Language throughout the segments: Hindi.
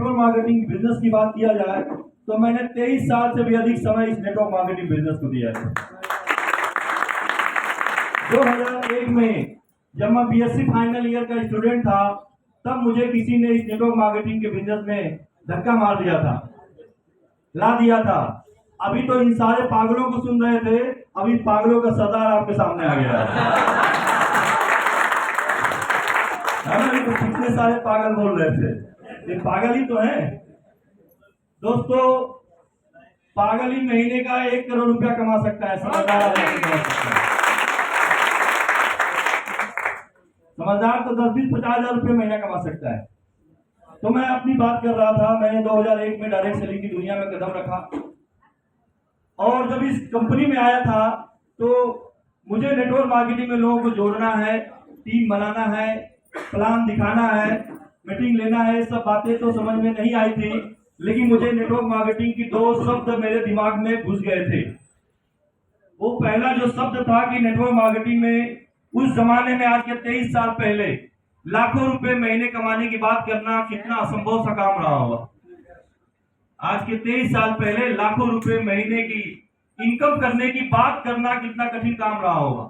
नेटवर्क मार्केटिंग बिजनेस की बात किया जाए तो मैंने 23 साल से भी अधिक समय इस नेटवर्क मार्केटिंग बिजनेस को दिया है। 2001 में जब मैं बीएससी फाइनल ईयर का स्टूडेंट था, तब मुझे किसी ने इस नेटवर्क मार्केटिंग के बिजनेस में धक्का मार दिया था, ला दिया था। अभी तो इन सारे पागलों को सुन रहे थे, अभी पागलों का सरदार आपके सामने आ गया है। तो कितने सारे पागल बोल रहे थे, ये पागल ही तो है दोस्तों। पागल ही महीने का 1 करोड़ रुपया कमा सकता है, समझदार तो 10-20-50 हजार रुपये महीना कमा सकता है। तो मैं अपनी बात कर रहा था, मैंने 2001 में डायरेक्ट सेलिंग की दुनिया में कदम रखा और जब इस कंपनी में आया था तो मुझे नेटवर्क मार्केटिंग में लोगों को जोड़ना है, टीम बनाना है, प्लान दिखाना है, मीटिंग लेना है, सब बातें तो समझ में नहीं आई थी। लेकिन मुझे नेटवर्क मार्केटिंग की 2 शब्द मेरे दिमाग में घुस गए थे। वो पहला जो शब्द था कि नेटवर्क मार्केटिंग में उस जमाने में, आज के 23 साल पहले, लाखों रुपए महीने कमाने की बात करना कितना असंभव सा काम रहा होगा। आज के 23 साल पहले लाखों रुपए महीने की इनकम करने की बात करना कितना कठिन काम रहा होगा।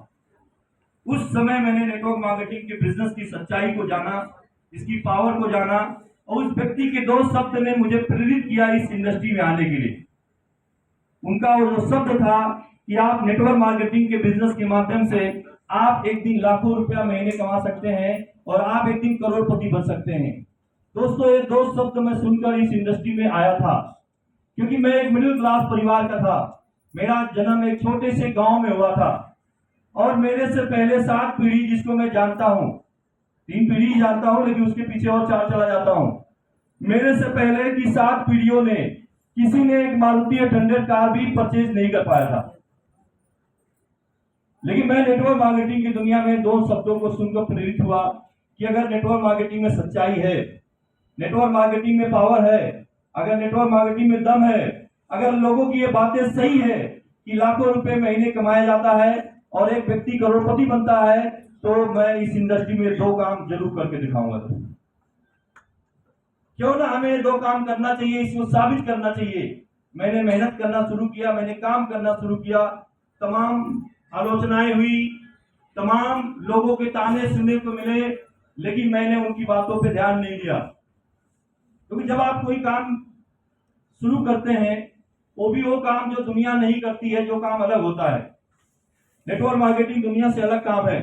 उस समय मैंने नेटवर्क मार्केटिंग के बिजनेस की सच्चाई को जाना, इसकी पावर को जाना, और उस व्यक्ति के 2 शब्द ने मुझे प्रेरित किया इस इंडस्ट्री में आने के लिए। उनका वो जो शब्द था कि आप नेटवर्क मार्केटिंग के बिजनेस के माध्यम से आप एक दिन लाखों रुपया महीने कमा सकते हैं और आप एक दिन करोड़पति बन सकते हैं। दोस्तों, ये 2 शब्द मैं सुनकर इस इंडस्ट्री में आया था, क्योंकि मैं एक मिडिल क्लास परिवार का था। मेरा जन्म एक छोटे से गांव में हुआ था और मेरे से पहले 7 पीढ़ी, जिसको मैं जानता हूं, 3 पीढ़ी जानता हूं लेकिन उसके पीछे और 4 चला जाता हूं। मेरे से पहले की 7 पीढ़ियों ने किसी ने एक मारुति 800 कार भी परचेज नहीं कर पाया था। लेकिन मैं नेटवर्क मार्केटिंग की दुनिया में 2 शब्दों को सुनकर प्रेरित हुआ कि अगर नेटवर्क मार्केटिंग में सच्चाई है, नेटवर्क मार्केटिंग में पावर है, अगर नेटवर्क मार्केटिंग में दम है, अगर लोगों की ये बातें सही है कि लाखों रुपए महीने कमाया जाता है और एक व्यक्ति करोड़पति बनता है, तो मैं इस इंडस्ट्री में 2 काम जरूर करके दिखाऊंगा। क्यों ना हमें 2 काम करना चाहिए, इसको साबित करना चाहिए। मैंने मेहनत करना शुरू किया, मैंने काम करना शुरू किया, तमाम आलोचनाएं हुई, तमाम लोगों के ताने सुनने को मिले, लेकिन मैंने उनकी बातों पे ध्यान नहीं दिया। क्योंकि जब आप कोई काम शुरू करते हैं, वो भी वो काम जो दुनिया नहीं करती है, जो काम अलग होता है। नेटवर्क मार्केटिंग दुनिया से अलग काम है,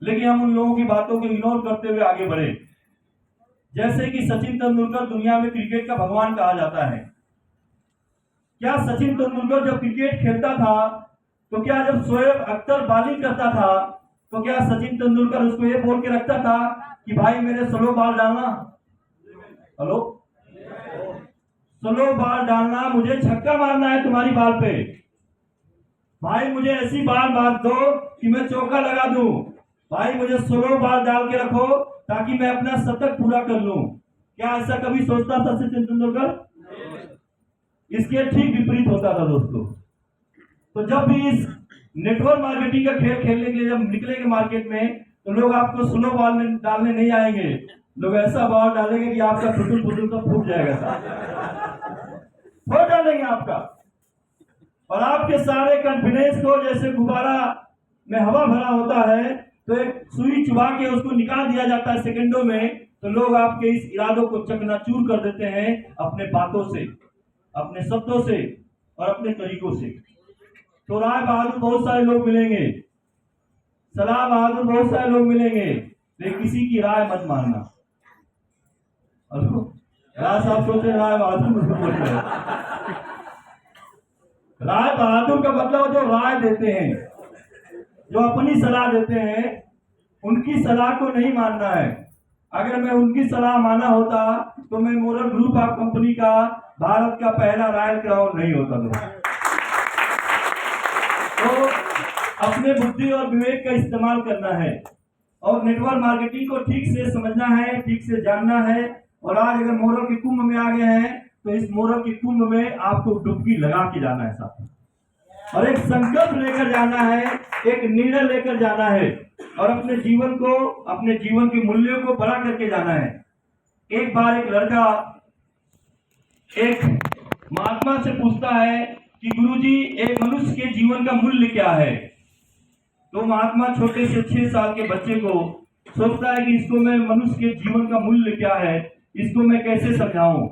लेकिन हम उन लोगों की बातों को इग्नोर करते हुए आगे बढ़े। जैसे कि सचिन तेंदुलकर दुनिया में क्रिकेट का भगवान कहा जाता है। क्या सचिन तेंदुलकर जब क्रिकेट खेलता था, तो क्या जब शोएब अख्तर बॉलिंग करता था, तो क्या सचिन तेंदुलकर उसको ये बोल के रखता था कि भाई मेरे स्लो बॉल डालना, हेलो, स्लो बॉल डालना, मुझे छक्का मारना है तुम्हारी बॉल पे, भाई मुझे ऐसी बॉल मार दो कि मैं चौका लगा दूं, भाई मुझे स्लो बॉल डाल के रखो ताकि मैं अपना शतक पूरा कर लूं। क्या ऐसा कभी सोचता था सचिन तेंदुलकर? इसके ठीक विपरीत होता था दोस्तों। तो जब भी इस नेटवर्क मार्केटिंग का खेल खेलने के लिए जब निकलेंगे मार्केट में, तो लोग आपको स्लो बॉल डालने नहीं आएंगे, लोग ऐसा बॉल डालेंगे कि आपका फुटुल फुटुल तो फूट जाएगा, फोड़ डालेंगे आपका, और आपके सारे कॉन्फिडेंस को जैसे गुब्बारा में हवा भरा होता है, तो एक सुई चुबा के उसको निकाल दिया जाता है सेकंडों में, तो लोग आपके इस इरादों को चकनाचूर कर देते हैं अपने बातों से, अपने शब्दों से और अपने तरीकों से। तो राय बहादुर बहुत सारे लोग मिलेंगे, सलाह बहादुर बहुत सारे लोग मिलेंगे, लेकिन किसी की राय मत मानना। राय साहब सोचे राय बहादुर राय बहादुर का मतलब जो राय देते हैं, जो अपनी सलाह देते हैं, उनकी सलाह को नहीं मानना है। अगर मैं उनकी सलाह माना होता तो मैं मोरल ग्रुप ऑफ कंपनी का भारत का पहला रॉयल क्राउन नहीं होता। तो अपने बुद्धि और विवेक का इस्तेमाल करना है और नेटवर्क मार्केटिंग को ठीक से समझना है, ठीक से जानना है। और आज अगर मोरल के कुंभ में आ गए हैं, तो इस मोरल के कुंभ में आपको डुबकी लगा के जाना है साथ, और एक संकल्प लेकर जाना है, एक निर्णय लेकर जाना है, और अपने जीवन को, अपने जीवन के मूल्यों को बड़ा करके जाना है। एक बार एक लड़का एक महात्मा से पूछता है कि गुरुजी, एक मनुष्य के जीवन का मूल्य क्या है। तो महात्मा छोटे से 6 साल के बच्चे को सोचता है कि इसको मैं मनुष्य के जीवन का मूल्य क्या है, इसको मैं कैसे समझाऊं।